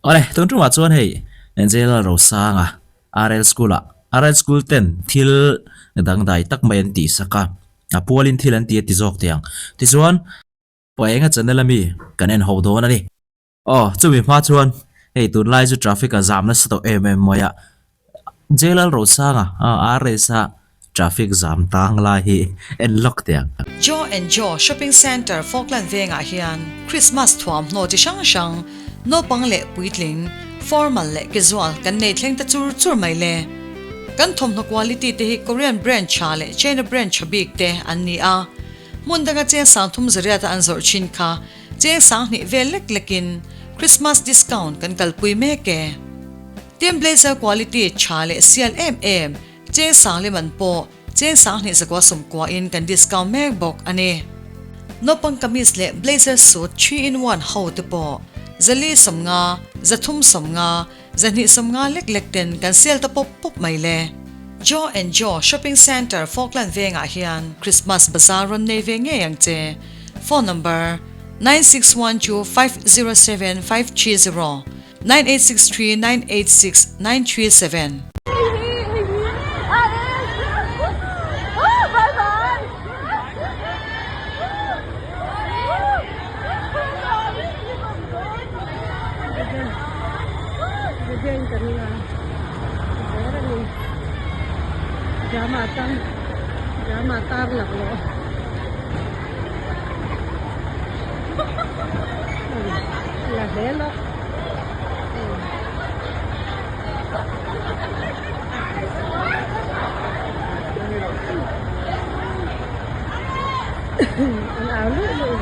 ole tun tu ma chuan hei Angela Rosanga RL school a RL school ten thil dang dai tak mai an ti saka a pualin thil an ti ti jok tiang ti chuan poenga chanelami kanen ho do na ni chumi ma chuan hei tun lai chu traffic a jam na sto moya Angela Rosanga RL sa traffic jam tang la hi en lock tiang Joe and Joe Shopping Center Falkland Venga hian Christmas thuam no chi sang sang no pangle puitling formal le casual kan nei thleng ta chur chur mai le kan thom no quality te hi Korean brand cha le China brand chabik te an ni a mundaga che sang thum zaria ta an zor chin kha che sang ni velek lekin Christmas discount kan kalpui me ke Team blazer quality cha le CLMM che sang le man po che sang ni zakwa sum kwa in kan discount mek bok ane no pang kamis le blazer suit 3 in 1 how te po zali somnga zathum somnga zani somnga lek lek ten kan sel ta pop pop mai le Joe and Joe Shopping Center Falkland Venga hian Christmas bazaar ron nei ve nge yang che phone number 9612507530 9863986937 Jamatang lạc lộ là thế đó áo nước rồi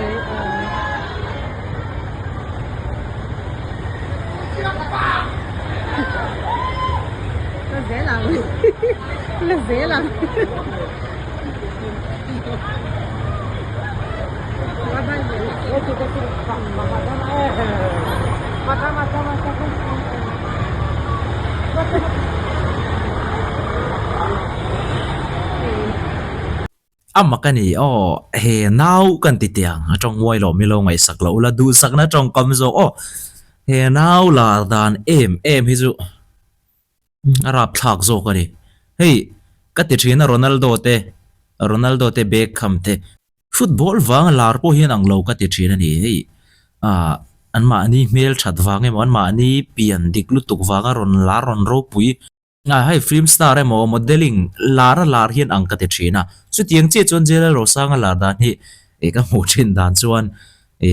nó dễ làm nó dễ làm amakani he nau kan ti tiang trong moi lo mi lo ngai sak lo la du sak na trong kam zo he nau la dan em hi zu arab thak zo ka ni hey ka ti thina Ronaldo te Beckham te football wang lar po hian ang lo ka ti thina ni hey an ma ni mel that wange mon ma ni pian dik lu tuk wanga ron ro pui hai film star mo modeling lar hian ang ka ti thina chu tiang che chon jela ro sanga lar dan hi e ka mu thin dan chuan e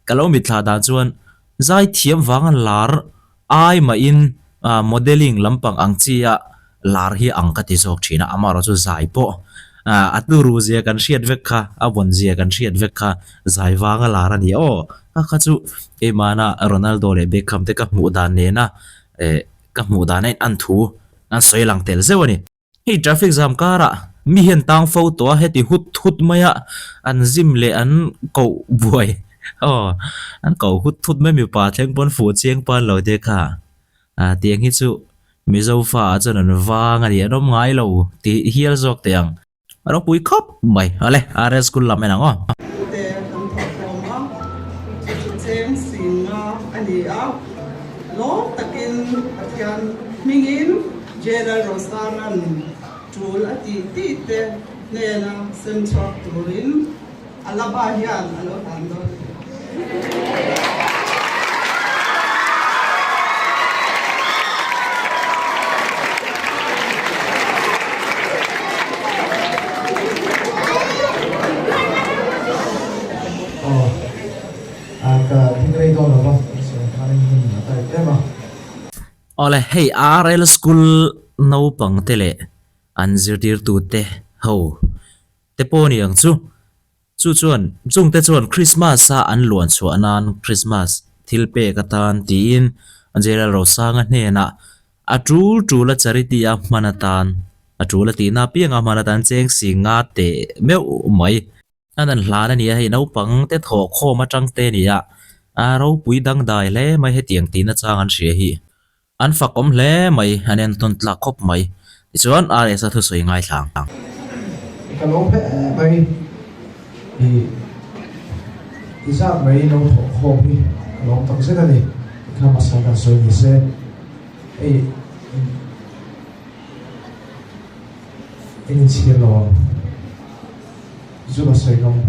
kalo mi thla dan chuan zai thiam wanga lar ai ma in modeling lampang ang chia lar hi ang ka ti jok thina amaro chu zai po aturu zia kan hriat vek kha abon zia kan hriat vek kha zai wanga lar ani ka chu e mana Ronaldo le Beckham te ka mu dan ne na ka mu dan an thu an soi lang tel zewani hei traffic jam kara mi hian tang fo to heti hut maya an zim le an ko buai an ko hut me mi pa thleng pon fu chiang pan lo te kha tiang hi chu mi zo fa chon an wang ani anom ngai lo ti hial jok teang aro pui khop mai ale RS school lam enang te kan thoma chen singa ani a lo takin athian mingin Jera Rosanan tul ati ti te nena central turin alabahian alo tando ole hey RL school no pang tele an zirtir tu te ho te poni ang chu chuan chung te chuan Christmas sa an luan chu anan Christmas thilpe katan tin anjela rosanga hne na atul la charity a manatan atul ti na pianga manatan cheng singa te meu mai anan hlana ni hei no pang te tho kho ma tang te ni a aro pui dang dai le mai he tiang ti na chang an hria hi an fakom hle mai anen ton tla khop mai chuan are sa thu soi ngai thlang ka lo phe mai i sa mai no kho hi lo tang se ni khá mà sáng càng sôi như xe ấy anh chia lo giúp soi không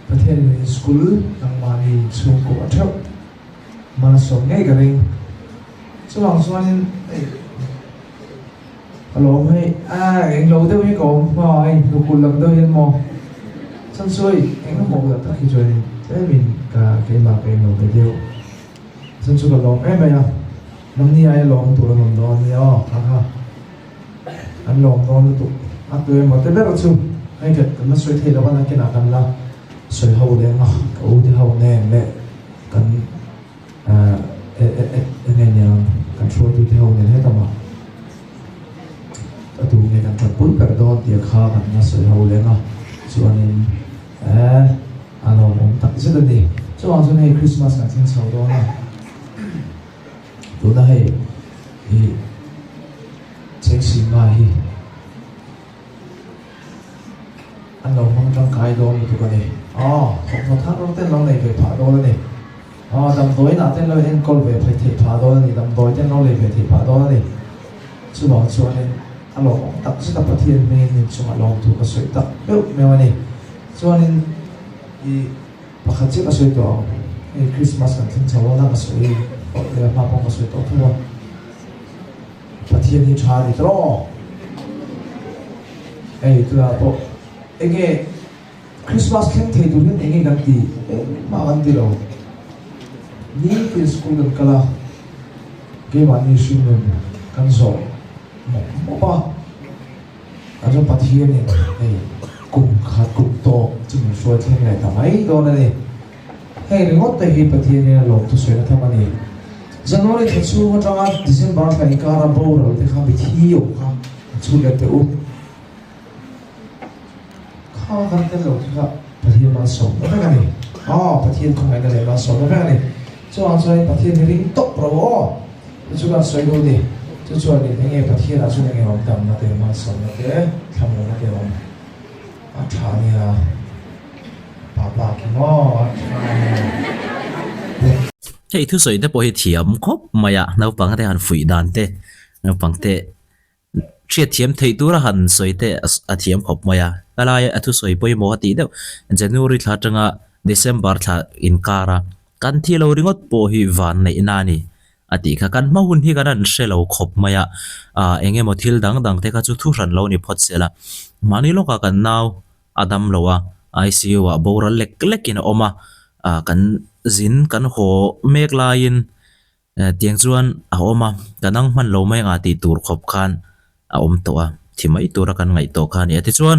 ประเทศสกูลต่างมาในช่วงก่อนเท่ามาสอนง่ายกันเองช่วงส่วนนี้ฮัลโหลให้เอ็งรู้ได้ไหมก่อนว่าไอ้ลูกคุณลำตัวยังมองฉันช่วยเอ็งก็มองแบบตั้งใจช่วยแต่มินกับเกมมาเอ็งรู้ไปเดียวฉันช่วยกับลองไม่อะน้ำนี่ไอ้ลองตัวลำนอนเนี่ยค่ะอันลองนอนตัวอันตัวเองหมดแต่แบบชุ่มให้เกิดกันมาช่วยเทแล้วว่านักกินอะไรละสวยเขาเลยนะเขาที่เขาแน่เลยกันเนี่ยกันช่วยที่เขาเนี่ยให้ทำมาตัวเนี่ยกันตัดปุ๊บกระโดดเดียร์ข้ากันนะสวยเขาเลยนะส่วนนี้อันเราผมตัดเสร็จดีช่วงนี้คริสต์มาสกันที่เขาโดนนะตัวได้เช็คสิ่งมาฮีอันเรามองร่างกายโดนตัวกันเองของท่านเราเต้นเราเลยไปผ่าโดนนี่ดำตัวน่ะเต้นเราเอ็นกอลไปเทผ่าโดนนี่ดำตัวเต้นเราเลยไปเทผ่าโดนนี่ช่วงส่วนนี้อันเราตักสุดประเทศไม่นี่ช่วงเราถูกกระสุนตักเอ้ยไม่วันนี้ส่วนนี้ปกติกระสุนตัวคริสต์มาสกันถึงเช้าวันนั้นกระสุนเรือมาพงกระสุนตัวทั่วประเทศนี้ชาดิตรอตัวพวกคริสต์มาสแข่งเทดูนี่เองกันดีมากันดีเรานี่คือสกูลกันกะละเกมันนี่ชุนกันสอนหมอป่ะอาจจะปฏิเสธเนี่ยกลุ่มขาดกลุ่มโตจึงช่วยเท่าไหร่ทำไมโดนอะไรเรื่องงดแต่ที่ปฏิเสธเนี่ยหลงตัวสวยนะทำไมนี่จันทร์วันที่ช่วงจังหวะดิฉันบอกให้การรับรู้เราที่ข้าไปเที่ยวค่ะช่วยเด็กอุ้มข้าวกันแต่เราที่ว่าประเทศมาส่งแล้วเป็นไงนี่ประเทศของไหนกันเลยมาส่งแล้วเป็นไงนี่ช่วงส่วนประเทศนี้ตกเราช่วยสวยดูดิช่วยดิยังไงประเทศเราช่วยยังไงเราดำมาเดี๋ยวมาส่งมาเดี๋ยวทำอะไรเดี๋ยวอาชาเนี่ยปากกินเฮ้ยทุกส่วนที่พอเทียมครบมาอะเราฟังแต่หันฝุ่ยดันเตเราฟังแต่เชียเทียมไทยตัวละหันสวยแต่เทียมครบมาอะอะไรทุกส่วนพอมองตีเดียวจันทร์ริทัศน์งะเดซเบอร์ทัศอินการะกันที่เราเรียกว่าพอวันในนานี่ติค่ะกันมาหุ่นที่กันนั่นเชลเราครบมาอะเองมาทิลดังแต่ก็จุดทุรันเรานี่พอดเสละมานี่โลกกันนาวดัมเราอะICU อะบรัลเล็กกินออกมากันจินกันหัวเมกลายินเตียงจวนออกมากันนั่งมันเราไม่อาติตูรขบคันตัวที่ไม่ตัวกันไงตัวกันเนี่ยที่จวน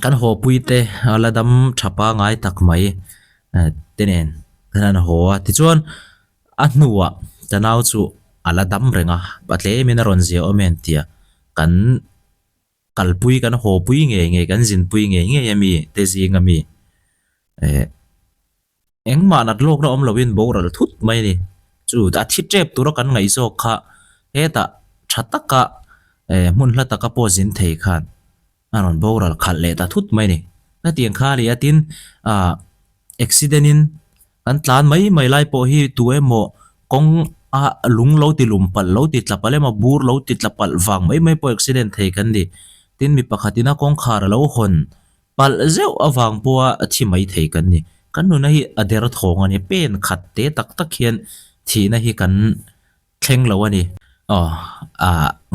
กันหัวปุยเตะละดำฉับง่ายตักไม่เต็นกันหัวที่จวนอันนัวจะน่าจูละดำเรงบัดเล่มินารอนเซียอเมนเตียกันกัลปุยกันหัวปุยเงี้ยกันจินปุยเงี้ยยังมีเตจิงมีเอ็งมานัดโลกเราเราวินโบราณทุดไม่นี่จู่อาทิตย์เจ็บตัวกันไงโซค่ะตาชัดตะกะมุนละตะกะโพสินเทขันอันนั้นโบราณขัดเลยตาทุดไม่นี่นั่นเตียงข้าเลยตินอุบิเหตุกันตานไม่ไล่พอฮีตัวโมกงลุงเราติลุมปัลเราติดละปัลเลยมาบูร์เราติดละปัลฟังไม่พออุบิเหตุเทกันดิตินมีปะขัดตินะกงขาเราคนปัลเจ้าฟังปัวที่ไม่เทกันนี่กันนู่นนี่อเดรทองอันนี้เป็นขัดเตะตักเขียนที่นี่กันเข่งแล้ววันนี้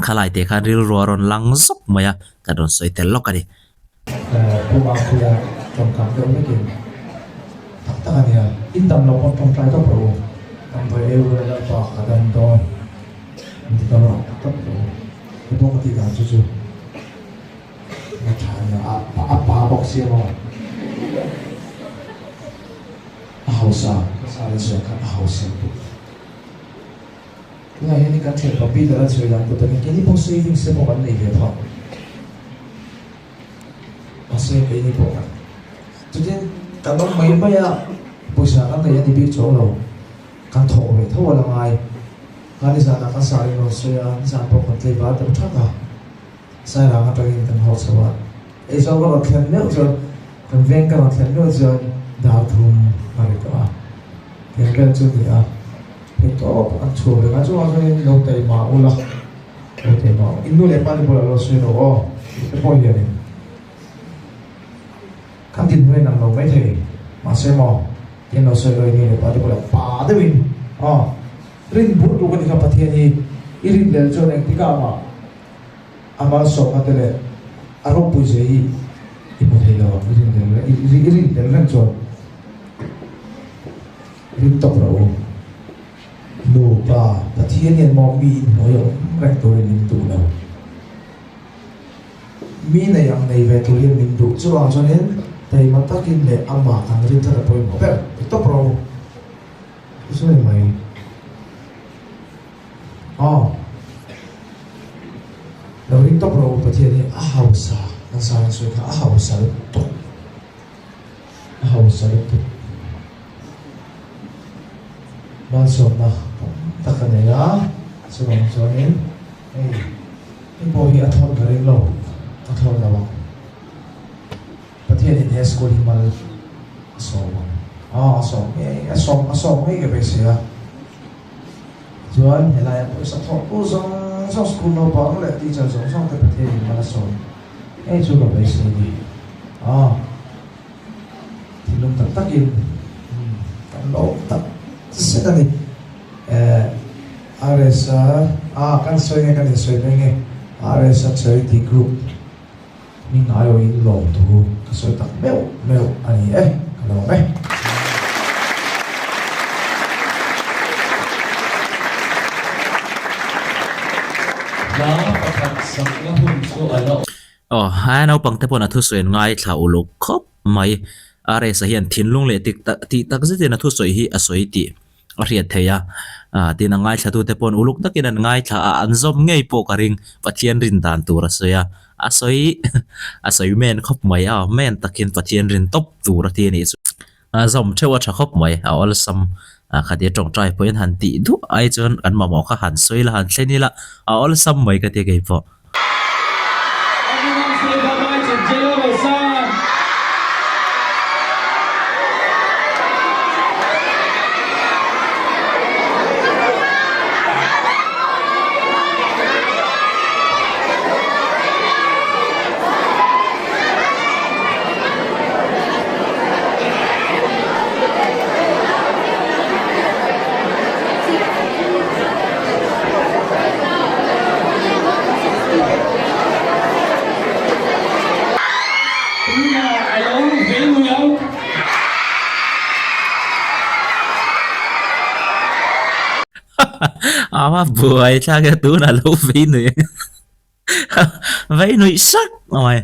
ขลายเตะกันริลรัวรอนลังซบมากันรอนสวยเตลล็อกกันดิผู้บางคนจงกำเดิมไม่เก่งตักเนี่ยอินดำเราคนตรงใจต้องโปรดำไปเอวเลยแล้วต่อดำโดนมันจะต้องต้องโปรผู้ปกติการจู่ๆมาทานเนี่ยปาบอกเสียมั้งHausa ini silakan Hausa. Nah ini kan cerita tapi dalam cerita itu tadi ini pun saving semua kan ini apa? Masih ini pun. Jadi kalau main banyak, bisa kan kayak di bicara lo, kan thổ về thổ là ngay, kan di sana kan saling manusia, di sana pun kan terlibat tapi tak. Saya nak apa yang kan Hausa. Kalau kalau kalian ni, kan veng ka thlen no jon da thum mari ka ken ka chu ni a he to an chu le ga chu a so no tai ma ula no tai ma inu le pa ni bola lo su no o e po ye ni kan tin noi nang lo mai the ma se mo yen no se lo ni le pa ni bola pa de win rin bu tu ka ni ka pathian ni irin le jon ek tika ma ama so ka tele aro pu je hi ipo thei lo irin le ran jon rin tok ro no pa pathian ni mo mi no yo rek to rin tu lo mi na yang nei ve tu rin min du chu ang chonin tai ma takin le ama an rin thara poi mo per to pro so ni mai lo rin to pro pathian ni a hausa ang sa so ka a hausa to ban so na takanaya so ang chonin ipo hi athon garing lo athon lawa pathian in school himal so so me ke besia chuan helai po sa thon po so school no pa le teacher so te pathian himal so chu ka besia ni tilung tak takin kan lo tak sedang ni RSA kan soy kan soy nge RSA charity group ning ayo in lo tu kasoy tak meu ani kalau ano pang te pon athu soi ngai thla uluk khop mai are sa hian thinlung le ti tak zete na thu soi hi asoi ti a riat theya tin ngai thla tu te pon uluk takin an ngai thla an zom ngei po karing pathian rin dan tur soya asoi men khop mai men takin pathian rin top tur ti ni zom chewa tha khop mai ol sam khati tong trai poin han ti du ai chon kan ma mo kha han soi la han thleni la ol sam mai ka te ge po mà buổi cha cái tú là lâu vĩ nữ vĩ nữ sắc rồi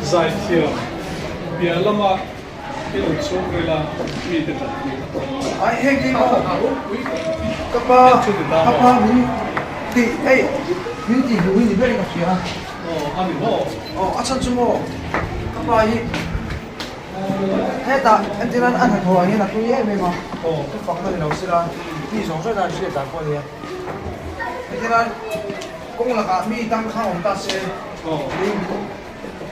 giải thiệu bia lama cái ứng dụng về là mi được ai hết đi mà cấp mình thì mình chỉ người mình biết cái gì à anh hiểu asan semua cấp ai hết ta anh chỉ là anh hàng thôi như là tôi ấy mà cái phòng này nó sẽ là đi xuống rồi là sẽ đặt qua đi anh chỉ là cũng là cả mi tăng khang ông ta sẽ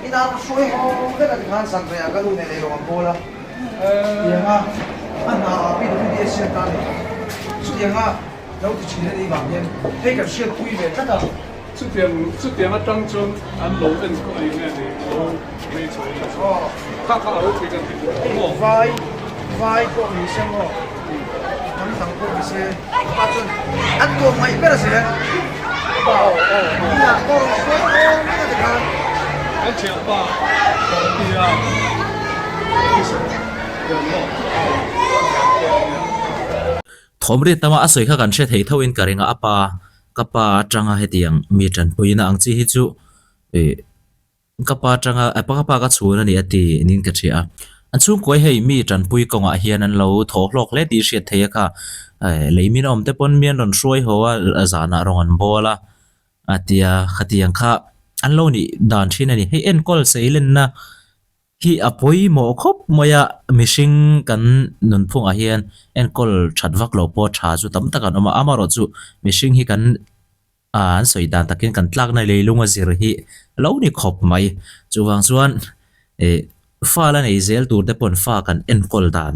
ina suy ho cái là ngàn sang rồi cái luôn này rồi mà cô là yang anh nào bị được đi xe ta này suy yang đâu thì chỉ là đi bằng nhiên cái cái xe quý về tất cả xuất tiền ở trong chốn anh lỗ bên có ai nghe thì mấy chỗ khác ở cái vai của mình xem ho nắm thằng của mình xe ba chân anh của mày biết là gì đấy nhà con cái gì cả anh chèo ba đi à thom ri tama asoi kha kan she thei thoin karinga apa kapa tanga hetiang mi tran puina ang chi hi chu kapa tanga apa kapa ka chuna ni ati nin ka thia an chung koi hei mi tran pui konga hian an lo tholok le ti hriat theia kha leimin om te pon mian ron hruai ho a zana rong an bola atia khatiang kha an lo ni dan thin ani hei en kol seilen na hi apoi mo khop moya mishing kan nun phunga hian en kol thatwak lo po tha chu tam takan oma amaro chu mishing hi kan an soidan takin kan tlak na leilunga zir hi lo ni khop mai chuwang chuan fa la nei zel tur te pon fa kan en kol dan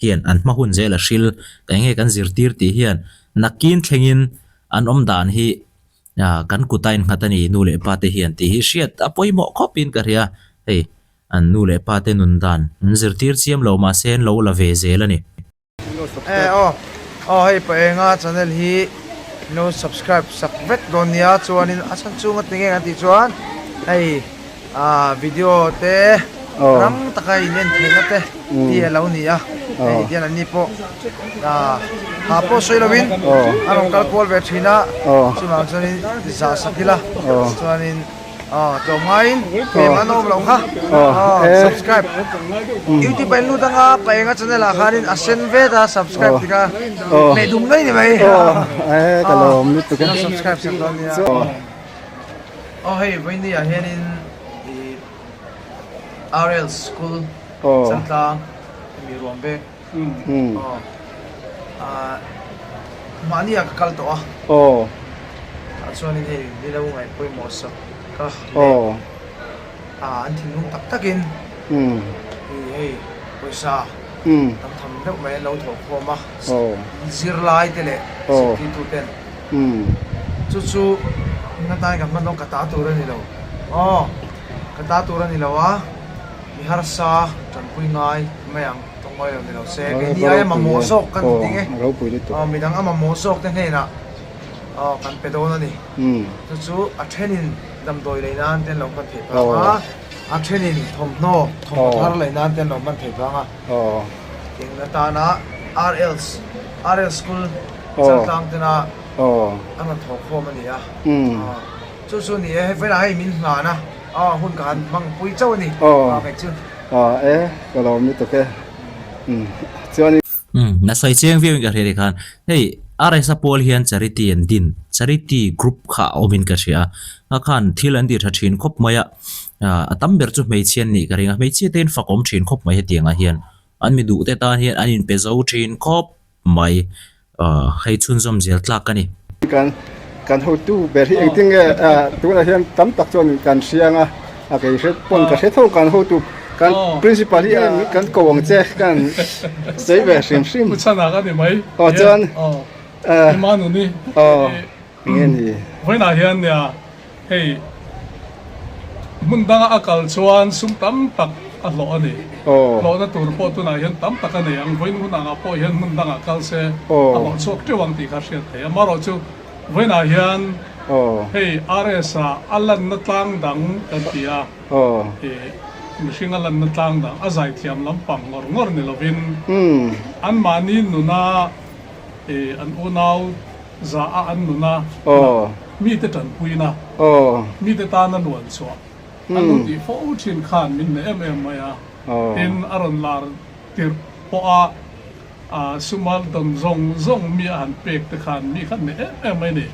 hian an mahun zel a hril enge kan zir tir ti hian nakin thlengin an om dan hi kan kutain khatani nu le pa te hian ti hi hriat apoi mo khopin ka ria hei an nu le pa te nun dan zir tir chiam lo ma sen lo la ve zel ani hei pa enga channel hi no subscribe sakvet donia chuanin asan chunga tinge kan ti chuan hei video te ram takai nen thena te ti lo ni a hei dian ani po ha po soilovin anong kal kol ve thina chunang chuanin za sakila chuanin to ngain pe mano blong kha subscribe youtube bai lu danga pa enga channel a kharin asen ve da subscribe tika me dum ngai ni bai kalom ni tu kan subscribe sak donia hei vai ni a henin RL school Santang mi rombe mani a kal to chuanin hei ni lo ngai poi mo sa ka an thing lung tak takin hei poisa tam tham deuh mai lo tho khoma zir lai te le ti tu ten chu na tai ka man lo ka ta tu ra ni lo ka ta tu ra ni lo wa mi har sa chan pui ngai mayang tong mai ni lo se ke ni ai ma mo sok kan ti nge ro pui ni to mi dang ama mo sok te nei na kan pe do na ni chu a thenin dam doi le nan ten lo kan the pa a thenin thom thar le nan ten lo man the pa nga ting na ta na RL school Santang te na ana tho khom ani a chu ni he vai la hai min nga na hun kan mang pui chau ni ka chu kalom ni to ke chuan na sai cheng viewing ka hre khan hei arai sapol hian charity group kha omin ka sia a khan thil an dir thathin khop maya atam ber chu mei chen ni ka ringa mei chi ten fakom thin khop mai hetianga hian an mi du te tan hian an in pe zo thin khop mai hei chun zom zel tlak ani kan ho tu ber hi engting tu na hian tam tak chon kan sianga a ke se pon ka se tho kan ho tu kan principal hi kan kowang che kan sei ve sim chana ka ni mai chuan manu ni ngen hi vai na hian ya hei mundanga akal chuan sum tam tak a lo ani lo na tur po tu na hian tam tak ani ang voin mundanga po hian mundanga kal se a lo chok te wang ti kha hriat thei maro chu vai na hian hei aresa alan na tlang dang kan tia mihring alan na tlang dang azai thiam lampang ngor ni lovin an mani nuna an unau za a an nuna mi te tan puina mi te ta na nuan chwa anu ti fo thin khan min ne maya in aron lar tir po a sumal dong zong mi an pek te khan mi khan ne mai ni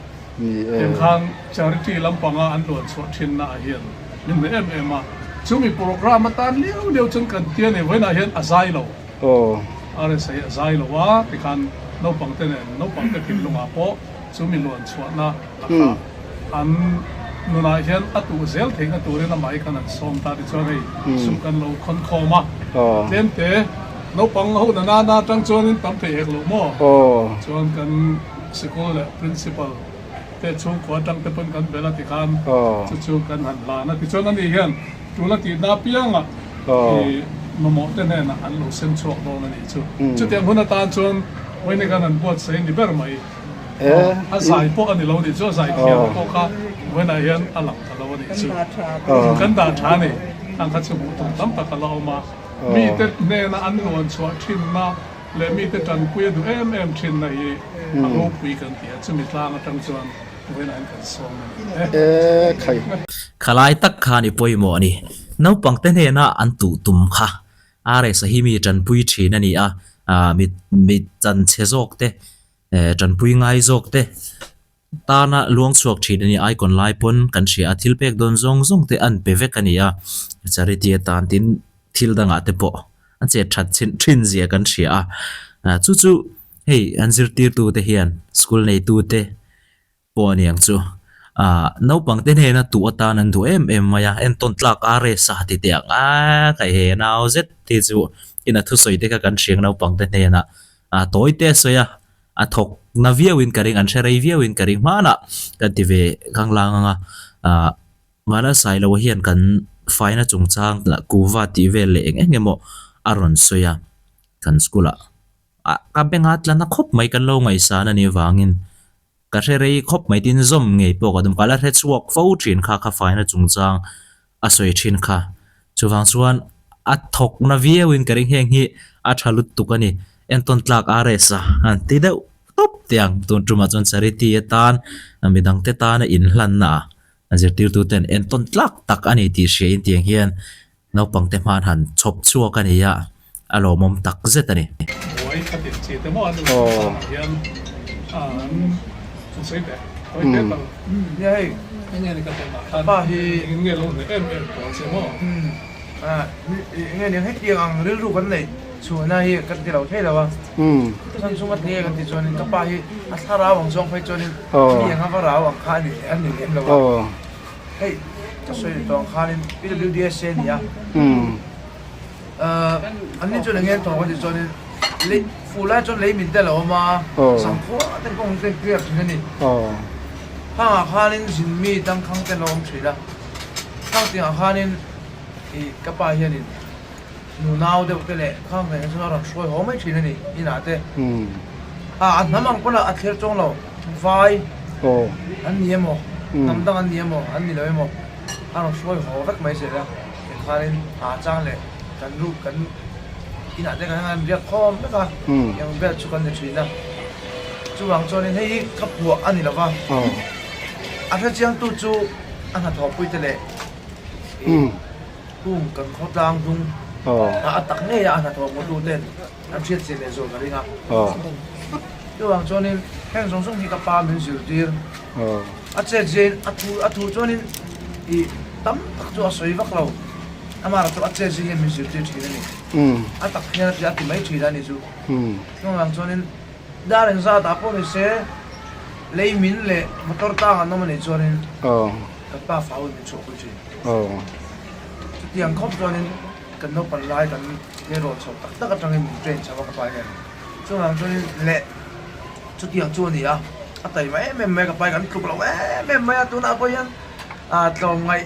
em khan charity lampanga an luan chwa thin na hian min ne ma chumi program tan leo chung kan tia ne voina hian azai lo are sai azai lo wa ti khan no pangte kin lunga po chumi luan chwa na an nuna hian atu zel theng atu re na mai kan an som ta ti chwa hei sum kan lo khon khoma tlem te no pang ho na tang chuan in tam pe ek lo mo chuan kan school principal te chung ko tang te pon kan bela ti khan chu kan han la na ti chuan ani hian tuna ti na pianga mo te ne na an lo sem chok do na ni chu te huna tan chuan when they can both say in the better my as I put on the load it's just like here poka when I hear alam kalau ni chu kan da thane ang ka chu tu tam ta kala ma mi te ne na an lon chwa thin na le mi te tan ku du thin na hi alo pui kan ti chu mi tlang tang chuan when I can song khai khalai tak khani poimo ani no pangte ne na an tu tum kha are sa hi mi tran pui thin ani a mi chan che jok te tran pui ngai jok te ta na luang chuak thin ani ai kon lai pon kan ria thil pek don zong zong te an pe vek ani a charity tan tin thil danga te po an che that thin zia kan ria chu chu hei an zir tir tu te hian school nei tu te po aniang chu no pang ten he na tu ata nan du em maya en ton tlak are sa ti te kai he naw zet ti chu ina thu soi te ka kan riang no pang ten he na toy te soya thok na viewin karing an sherai viewin karing mana kan ti ve kang lang nga mana sai lo hian kan faina chungchang la kuwa ti ve le engemo aron soya kan skula ka bengat la na khop mai kan lo ngai sa na ni wangin ka rei khop mai tin zom ngei po ka dum kala he chuak fo thin kha faina chungchang a soi thin kha chuwang chuan a thok na viewin karing heng hi a thalut tukani en ton tlak are sa an ti deuh top tiang tun tuma chon charity tan midang te tan in hlan na azir tir tu ten en ton tlak tak ani ti she in tiang hian no pang te man han chop chuak ani ya alo mom tak zet ani Oi ka tin chi te mo anu hian chu sei te oi te tang Nhây, nghe ni ka te ma ba hi nghe lo ne em ko se mo nghe tiếng hết tiếng ang ril ru kan nei chu na hi kan ti lo thei lawa san sumat ne kan ti chuan ka pa hi a thara wang zong phai chuan ni nga va ra wang kha ni an ni em lawa hei ka soi tong kha ni PWDS ni ya an ni chuan nge tong ti chuan le fu la chuan le min te lo ma sam phu ten kong ten clear ni ni ha kha nin sin mi tang khang te lo om thila khang ti kha nin i ka pa hian ni nu nau de te le khang ne so ra shoi ho mai thina ni ina te namang pala a thler chong lo vai an ni emo nam dang an ni emo an ni lo emo ano shoi ho vek mai se la kharin chang le kan ru kan ina te kan an ria khom ta ka yang be chu kan ne thina chu wang chon ni hei khap hu ani la wa a tha chiang tu chu an ha tho pui te le tung kan kho tang tung tak ne ya na tho mo tu ten am chiat se le zo ka ringa tu wang chonin heng song song hi ka pa min sil tir a che jen a thu chonin I tam tak chu a soi vak lo amara chu a che jen min sil tir thina ni a tak hian ya ti mai thina ni chu tu wang chonin daren za ta po ni se lei min le motor ta nga no mani chonin ka pa fa u ni chu ku chi tiang khop chonin kan no pan lai kan he ro chok tak tak atang in train chawa ka pa hian chu ang chonin le chu tiang chu ni a atai mai me ka pa kan tluk lo me tu na ko hian tlong ngai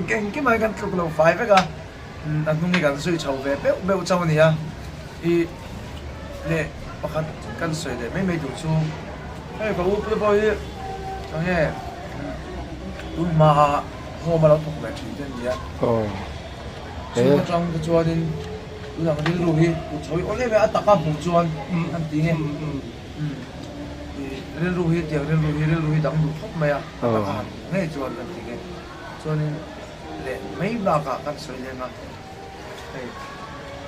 ken ki mai kan tluk lo 5 ka an nung ni kan sui chau ve be chau ni a I le pakhat kan soi de me du chu ai ka u pe bo hi chang ye un ma ho ma lo tok ve thi den ni a Chúng trong cái chuan nên là cái lùi hi, chối ôn lên về ăn tắc bùng chuan, ăn tí nghe, lên lùi hi tiếng lên lùi hi đắng đủ khóc mày à, nghe chuan ăn tí nghe, chuan nên lệ mấy ba cả cắt sợi lên à,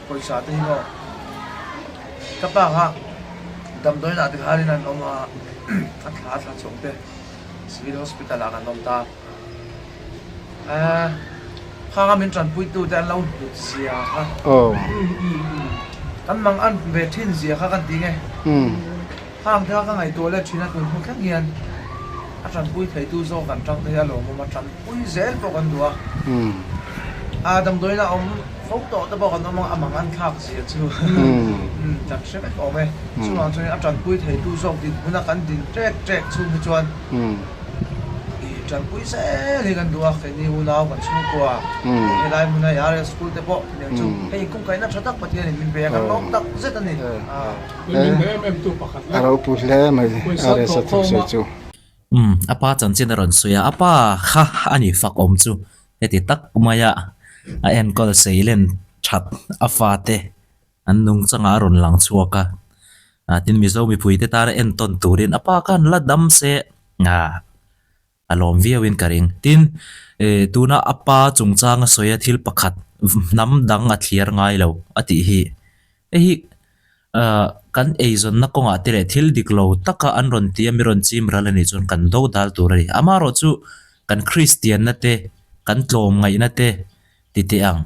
coi sao thế không, các bạn ha, đâm đôi là từ hai đến ông ăn khá sống thế, civil hospital là ăn ông ta, khang min tran pui tu ta lo sia ha kan mang an ve thin zia kha kan ti nge khang tha ka ngai to le thina tu khu khak hian a tran pui thei tu zo kan tang te lo ma tran pui zel to kan dua dam doi na om phok to ta bo kan no amang an khak sia chu tak se ka to me chu ang chu a tran pui thei tu zo ti una kan din trek chu mi chuan Chan pui se le kan dua ke ni u nau kan chung kwa he lai mun ya re school te po ne chu hei kum kai na thatak pathian min be kan long tak zet ani em tu pakhat aro pu hle mai are sa thu se chu apa chan chin ron suya apa kha ani fak om chu heti tak maya a en kol seilen that afate an nung changa ron lang chuaka tin mi zo mi pui te tar en ton turin apa kan la dam se nga alom viawin karing tin tuna apa chungchang soya thil pakhat nam dang a thlir ngai lo ati hi hi kan eizon na konga tile thil diklo taka an ron tia mi ron chim ralani chon kan do dal turani amaro chu kan Christian na te kan tlom ngai na te ti te ang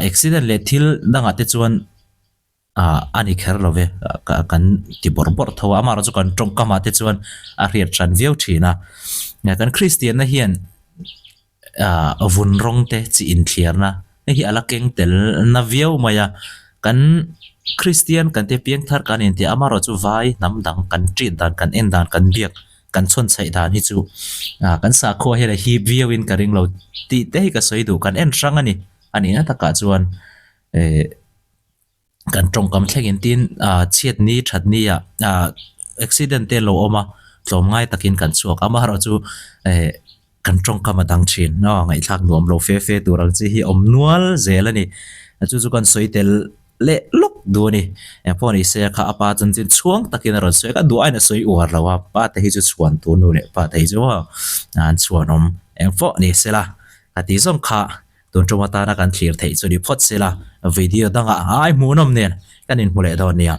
accident le thil danga te chuan ani kher love kan ti borbor thawa amaro chu kan tong kama te chuan a riat tran veu thina kan Christian na hian vun rong te chi in thliarna hi ala keng tel na veu maya kan Christian kan te piang thar kan in te amaro chu vai nam dang kan tri dan kan en dan kan biak kan chon chai dan hi chu kan sa kho he la hi view in ka ring lo ti te hi ka soi du kan en rang ani na ta ka chuan kan tong kam thlegin tin chiat ni that ni accident te lo oma tlom ngai takin kan chuak amaro chu kan tong kam dang thin no ngai thak nuam lo fe fe turang chi hi om nual zelani chu kan soi tel le lok du ni poni se kha apa chan chin chuang takin ron se ka du ai na soi war lawa pa te hi chu chuan tu nu le pa te hi chu an chuan om fo ni se la ati zong kha tun chuma ta na kan thlir thei chu ni phot se la video danga ai mu nom nen kanin mule don nia